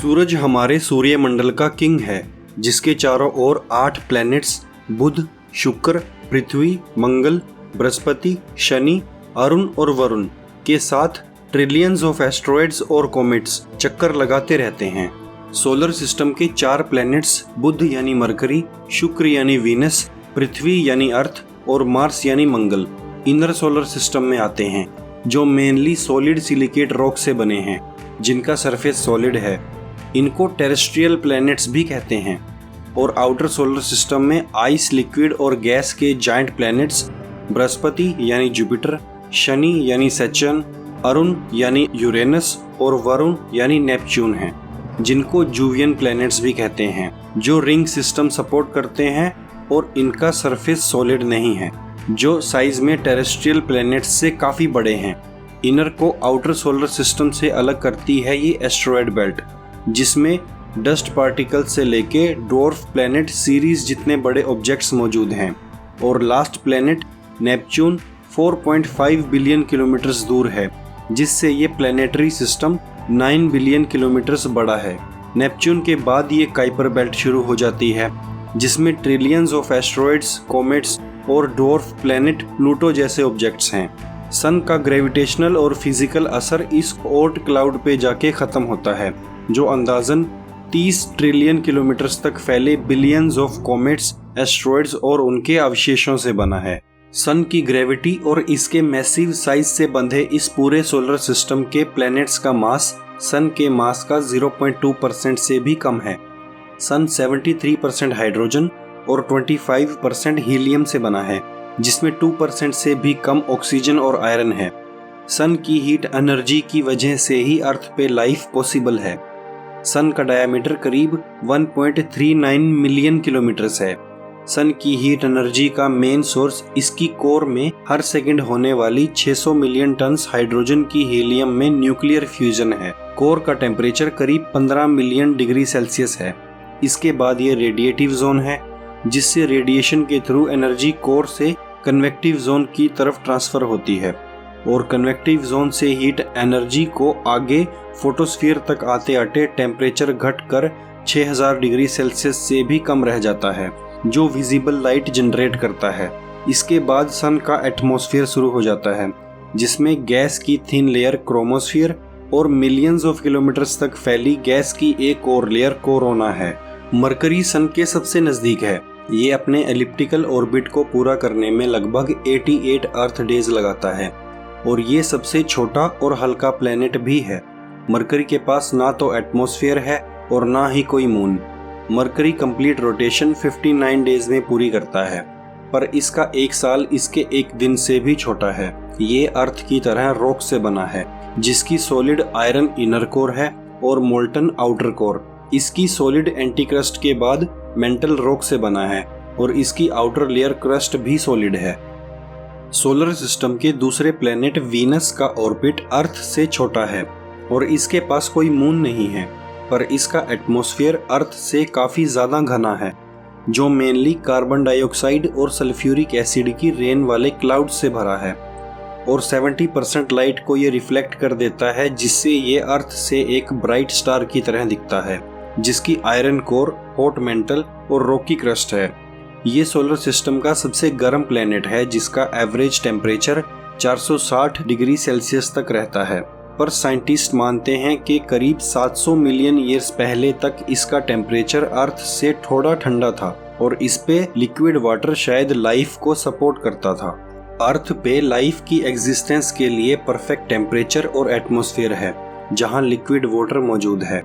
सूरज हमारे सूर्यमंडल का किंग है, जिसके चारों ओर 8 प्लैनेट्स बुध, शुक्र, पृथ्वी, मंगल, बृहस्पति, शनि, अरुण और वरुण के साथ ट्रिलियंस ऑफ एस्ट्रॉयड्स और कॉमेट्स चक्कर लगाते रहते हैं। सोलर सिस्टम के 4 प्लैनेट्स बुध यानी मरकरी, शुक्र यानी वीनस, पृथ्वी यानी अर्थ और मार्स यानी मंगल इनर सोलर सिस्टम में आते हैं, जो मेनली सॉलिड सिलिकेट रॉक से बने हैं, जिनका सरफेस सॉलिड है। इनको टेरेस्ट्रियल प्लैनेट्स भी कहते हैं। और आउटर सोलर सिस्टम में आइस, लिक्विड और गैस के जायंट प्लैनेट्स बृहस्पति यानी जुपिटर, शनि यानी सैटर्न, अरुण यानी यूरेनस और वरुण यानी नेपच्यून हैं, जिनको जुवियन प्लैनेट्स भी कहते हैं, जो रिंग सिस्टम सपोर्ट करते हैं और इनका सरफेस सॉलिड नहीं है, जो साइज में टेरेस्ट्रियल प्लैनेट्स से काफ़ी बड़े हैं। इनर को आउटर सोलर सिस्टम से अलग करती है ये एस्ट्रॉयड बेल्ट, जिसमें डस्ट पार्टिकल से लेके डॉर्फ प्लैनेट सीरीज जितने बड़े ऑब्जेक्ट्स मौजूद हैं। और last planet Neptune 4.5 billion kilometres दूर है, जिससे ये प्लैनेटरी सिस्टम 9 बिलियन किलोमीटर्स बड़ा है। नेपच्यून के बाद ये काइपर बेल्ट शुरू हो जाती है, जिसमें ट्रिलियंस ऑफ एस्ट्रॉयड्स, कॉमेट्स और डॉर्फ प्लैनेट प्लूटो जैसे ऑब्जेक्ट्स हैं। सन का ग्रेविटेशनल और फिजिकल असर इस ओर्ट क्लाउड पे जाके ख़त्म होता है, जो अंदाजन 30 ट्रिलियन किलोमीटर्स तक फैले बिलियंस ऑफ कॉमेट्स, एस्ट्रॉयड्स और उनके अवशेषों से बना है। सन की ग्रेविटी और इसके मैसिव साइज से बंधे इस पूरे सोलर सिस्टम के प्लैनेट्स का मास सन के मास का 0.2% से भी कम है। सन 73% हाइड्रोजन और 25% हीलियम से बना है, जिसमें 2% से भी कम ऑक्सीजन और आयरन है। सन की हीट एनर्जी की वजह से ही अर्थ पे लाइफ पॉसिबल है। सन का डायमीटर करीब 1.39 मिलियन किलोमीटर्स है। सन की हीट एनर्जी का मेन सोर्स इसकी कोर में हर सेकंड होने वाली 600 मिलियन टन्स हाइड्रोजन की हीलियम में न्यूक्लियर फ्यूजन है। कोर का टेम्परेचर करीब 15 मिलियन डिग्री सेल्सियस है। इसके बाद ये रेडिएटिव जोन है, जिससे रेडिएशन के थ्रू एनर्जी कोर से कन्वेक्टिव जोन की तरफ ट्रांसफर होती है और कन्वेक्टिव जोन से हीट एनर्जी को आगे फोटोस्फीयर तक आते आते टेम्परेचर घटकर 6000 डिग्री सेल्सियस से भी कम रह जाता है, जो विजिबल लाइट जनरेट करता है। इसके बाद सन का एटमॉस्फेयर शुरू हो जाता है, जिसमें गैस की थिन लेयर क्रोमोस्फीयर और मिलियंस ऑफ किलोमीटर्स तक फैली गैस की एक और लेयर कोरोना है। मरकरी सन के सबसे नज़दीक है। ये अपने एलिप्टिकल ऑर्बिट को पूरा करने में लगभग 88 अर्थ डेज लगाता है और ये सबसे छोटा और हल्का प्लेनेट भी है। मरकरी के पास ना तो एटमॉस्फेयर है और ना ही कोई moon. Mercury complete rotation 59 days में पूरी करता है, पर इसका एक साल इसके एक दिन से भी छोटा है। ये अर्थ की तरह रॉक से बना है, जिसकी सॉलिड आयरन इनर कोर है और मोल्टन आउटर कोर। इसकी सॉलिड एंटीक्रस्ट के बाद मेंटल रॉक से बना है और इसकी आउटर लेयर क्रस्ट भी सॉलिड है। सोलर सिस्टम के दूसरे प्लेनेट वीनस का ऑर्बिट अर्थ से छोटा है और इसके पास कोई मून नहीं है, पर इसका एटमॉस्फेयर अर्थ से काफ़ी ज़्यादा घना है, जो मेनली कार्बन डाइऑक्साइड और सल्फ्यूरिक एसिड की रेन वाले क्लाउड से भरा है और 70% लाइट को ये रिफ्लेक्ट कर देता है, जिससे ये अर्थ से एक ब्राइट स्टार की तरह दिखता है, जिसकी आयरन कोर, हॉट मेंटल और रॉकी क्रस्ट है। ये सोलर सिस्टम का सबसे गर्म प्लेनेट है, जिसका एवरेज टेम्परेचर 460 डिग्री सेल्सियस तक रहता है, पर साइंटिस्ट मानते हैं कि करीब 700 मिलियन ईयर्स पहले तक इसका टेम्परेचर अर्थ से थोड़ा ठंडा था और इस पे लिक्विड वाटर शायद लाइफ को सपोर्ट करता था। अर्थ पे लाइफ की एग्जिस्टेंस के लिए परफेक्ट टेम्परेचर और एटमॉस्फेयर है, जहाँ लिक्विड वाटर मौजूद है।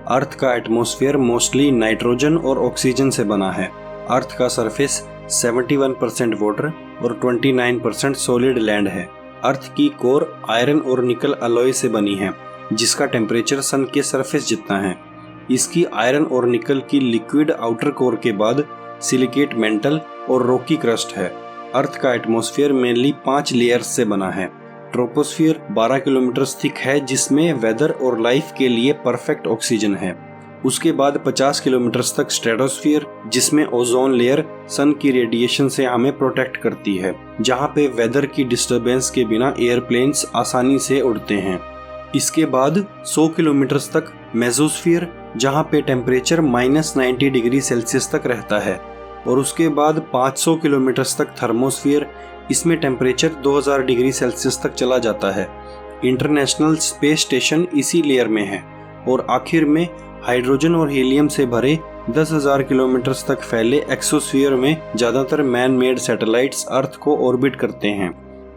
अर्थ का एटमॉस्फेयर मोस्टली नाइट्रोजन और ऑक्सीजन से बना है। अर्थ का सरफेस 71% वाटर और 29% सॉलिड लैंड है। अर्थ की कोर आयरन और निकल अलॉय से बनी है, जिसका टेम्परेचर सन के सरफेस जितना है। इसकी आयरन और निकल की लिक्विड आउटर कोर के बाद सिलिकेट मेंटल और रॉकी क्रस्ट है। अर्थ का एटमॉस्फेयर मेनली 5 लेयर्स से बना है। ट्रोपोस्फियर 12 किलोमीटर थिक है, जिसमें वेदर और लाइफ के लिए परफेक्ट ऑक्सीजन है। उसके बाद 50 किलोमीटर तक स्ट्रेटोस्फियर, जिसमें ओजोन लेयर सन की रेडिएशन से हमें प्रोटेक्ट करती है, जहां पे वेदर की डिस्टरबेंस के बिना एयरप्लेन्स आसानी से उड़ते हैं। इसके बाद 100 किलोमीटर तक मेसोस्फियर, जहाँ पे टेम्परेचर -90 डिग्री सेल्सियस तक रहता है, और उसके बाद 500 किलोमीटर तक थर्मोस्फीयर, इसमें टेम्परेचर 2000 डिग्री सेल्सियस तक चला जाता है। इंटरनेशनल स्पेस स्टेशन इसी लेयर में है, और आखिर में हाइड्रोजन और हीलियम से भरे 10,000 किलोमीटर तक फैले एक्सोस्फीयर में ज़्यादातर मैन मेड सैटेलाइट्स अर्थ को ऑर्बिट करते हैं।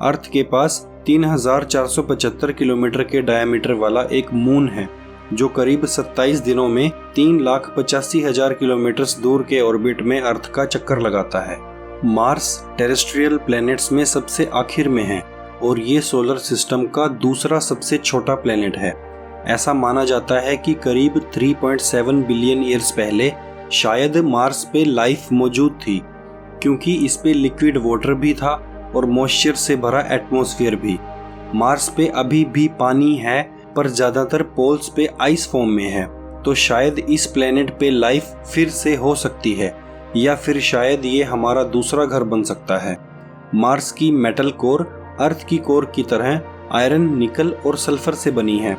अर्थ के पास 3,475 किलोमीटर के डायमीटर वाला एक मून है, जो करीब 27 दिनों में 3,85,000 किलोमीटर दूर के ऑर्बिट में अर्थ का चक्कर लगाता है। मार्स टेरेस्ट्रियल प्लैनेट्स में सबसे आखिर में है, और ये सोलर सिस्टम का दूसरा सबसे छोटा प्लैनेट है। ऐसा माना जाता है कि करीब 3.7 बिलियन ईयर्स पहले शायद मार्स पे लाइफ मौजूद थी, क्योंकि इस पे लिक्विड वाटर भी था और मॉइस्चर से भरा एटमॉस्फेयर भी। मार्स पे अभी भी पानी है, पर ज़्यादातर पोल्स पे आइस फॉर्म में है, तो शायद इस प्लेनेट पे लाइफ फिर से हो सकती है, या फिर शायद ये हमारा दूसरा घर बन सकता है। मार्स की मेटल कोर अर्थ की कोर की तरह आयरन, निकल और सल्फर से बनी है।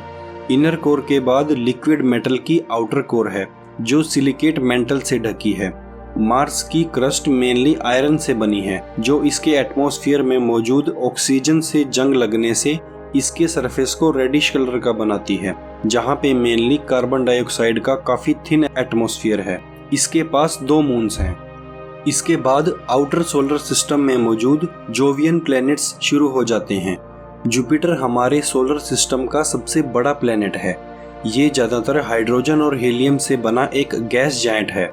इनर कोर के बाद लिक्विड मेटल की आउटर कोर है, जो सिलिकेट मेंटल से ढकी है। मार्स की क्रस्ट मेनली आयरन से बनी है, जो इसके एटमॉस्फेयर में मौजूद ऑक्सीजन से जंग लगने से इसके सरफेस को रेडिश कलर का बनाती है, जहाँ पे मेनली कार्बन डाइऑक्साइड का काफी थिन एटमॉस्फेयर है। इसके पास 2 मून्स हैं। इसके बाद आउटर सोलर सिस्टम में मौजूद जोवियन प्लैनेट्स शुरू हो जाते हैं। जुपिटर हमारे सोलर सिस्टम का सबसे बड़ा प्लैनेट है। ये ज़्यादातर हाइड्रोजन और हीलियम से बना एक गैस जायंट है।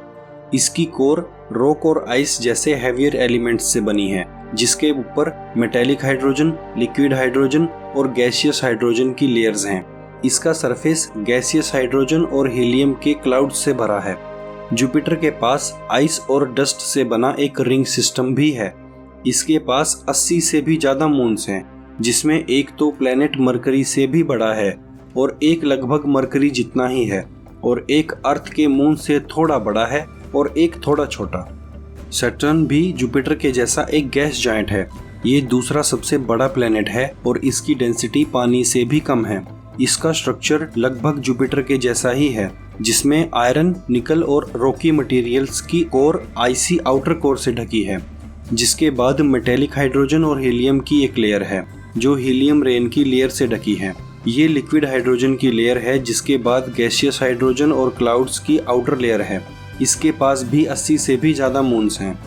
इसकी कोर रॉक और आइस जैसे हैवियर एलिमेंट्स से बनी है, जिसके ऊपर मेटेलिक हाइड्रोजन, लिक्विड हाइड्रोजन और गैसियस हाइड्रोजन की लेयर्स हैं। इसका सरफेस गैसियस हाइड्रोजन और हीलियम के क्लाउड से भरा है। जुपिटर के पास आइस और डस्ट से बना एक रिंग सिस्टम भी है। इसके पास 80 से भी ज़्यादा मून्स हैं, जिसमें एक तो प्लैनेट मरकरी से भी बड़ा है और एक लगभग मरकरी जितना ही है, और एक अर्थ के मून से थोड़ा बड़ा है और एक थोड़ा छोटा। सैटर्न भी जुपिटर के जैसा एक गैस जायंट है। ये दूसरा सबसे बड़ा प्लैनेट है और इसकी डेंसिटी पानी से भी कम है। इसका स्ट्रक्चर लगभग जुपिटर के जैसा ही है, जिसमें आयरन, निकल और रॉकी मटेरियल्स की कोर आइसी आउटर कोर से ढकी है। जिसके बाद मेटेलिक हाइड्रोजन और हीलियम की एक लेयर है, जो हीलियम रेन की लेयर से ढकी है। ये लिक्विड हाइड्रोजन की लेयर है, जिसके बाद गैसियस हाइड्रोजन और क्लाउड्स की आउटर लेयर है। इसके पास भी 80 से भी ज़्यादा मून्स हैं।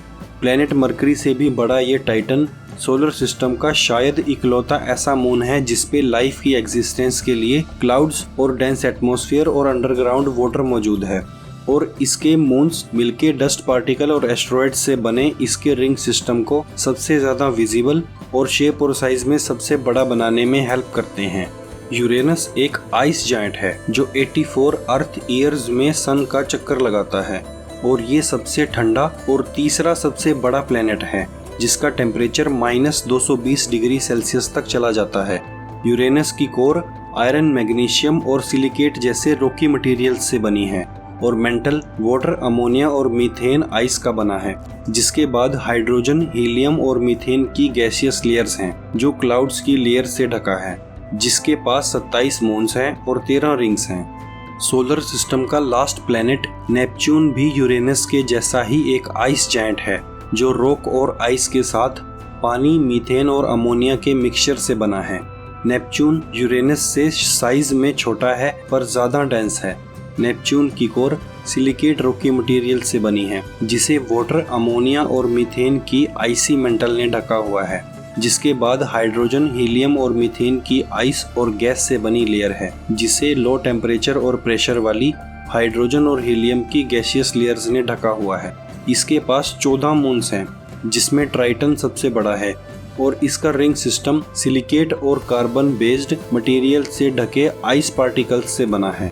प्लैनेट मरकरी से भी बड़ा ये टाइटन सोलर सिस्टम का शायद इकलौता ऐसा मून है जिसपे लाइफ की एग्जिस्टेंस के लिए क्लाउड्स और डेंस एटमॉस्फेयर और अंडरग्राउंड वाटर मौजूद है। और इसके मून्स मिलके डस्ट पार्टिकल और एस्ट्रॉयड से बने इसके रिंग सिस्टम को सबसे ज़्यादा विजिबल और शेप और साइज में सबसे बड़ा बनाने में हेल्प करते हैं। यूरेनस एक आइस जायंट है जो 84 अर्थ ईयर्स में सन का चक्कर लगाता है, और ये सबसे ठंडा और तीसरा सबसे बड़ा प्लेनेट है, जिसका टेम्परेचर -220 डिग्री सेल्सियस तक चला जाता है। यूरेनस की कोर आयरन, मैग्नीशियम और सिलिकेट जैसे रॉकी मटेरियल्स से बनी है, और मेंटल वाटर, अमोनिया और मीथेन आइस का बना है। जिसके बाद हाइड्रोजन, हीलियम और मीथेन की गैसियस लेयर्स हैं, जो क्लाउड्स की लेयर से ढका है। जिसके पास 27 मून्स हैं और 13 रिंग्स हैं। सोलर सिस्टम का लास्ट प्लैनेट नेपच्यून भी यूरेनस के जैसा ही एक आइस जायंट है, जो रॉक और आइस के साथ पानी, मीथेन और अमोनिया के मिक्सचर से बना है। नेपच्यून यूरेनस से साइज में छोटा है पर ज़्यादा डेंस है। नेपच्यून की कोर सिलिकेट रॉकी मटेरियल से बनी है, जिसे वाटर, अमोनिया और मीथेन की आइसी मेंटल ने ढका हुआ है। जिसके बाद हाइड्रोजन, हीलियम और मीथेन की आइस और गैस से बनी लेयर है, जिसे लो टेम्परेचर और प्रेशर वाली हाइड्रोजन और हीलियम की गैसियस लेयर्स ने ढका हुआ है। इसके पास 14 मून्स हैं, जिसमें ट्राइटन सबसे बड़ा है, और इसका रिंग सिस्टम सिलिकेट और कार्बन बेस्ड मटेरियल से ढके आइस पार्टिकल्स से बना है।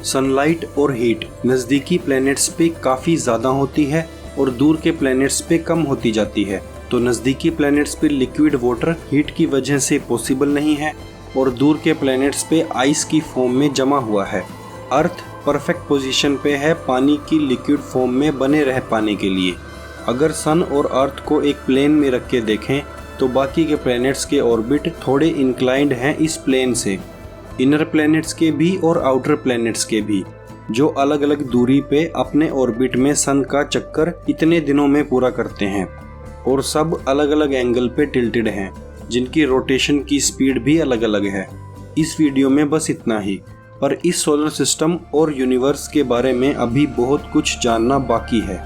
सनलाइट और हीट नज़दीकी प्लैनेट्स पे काफ़ी ज़्यादा होती है और दूर के प्लैनेट्स पे कम होती जाती है। तो नज़दीकी प्लैनेट्स पे लिक्विड वाटर हीट की वजह से पॉसिबल नहीं है, और दूर के प्लैनेट्स पे आइस की फॉर्म में जमा हुआ है। अर्थ परफेक्ट पोजीशन पे है पानी की लिक्विड फॉर्म में बने रह पाने के लिए। अगर सन और अर्थ को एक प्लेन में रख के देखें तो बाकी के प्लैनेट्स के ऑर्बिट थोड़े इंक्लाइंड हैं इस प्लेन से, इनर प्लैनेट्स के भी और आउटर प्लैनेट्स के भी। जो अलग अलग दूरी पे अपने ऑर्बिट में सन का चक्कर इतने दिनों में पूरा करते हैं और सब अलग अलग एंगल पे टिल्टेड हैं, जिनकी रोटेशन की स्पीड भी अलग अलग है। इस वीडियो में बस इतना ही, पर इस सोलर सिस्टम और यूनिवर्स के बारे में अभी बहुत कुछ जानना बाकी है।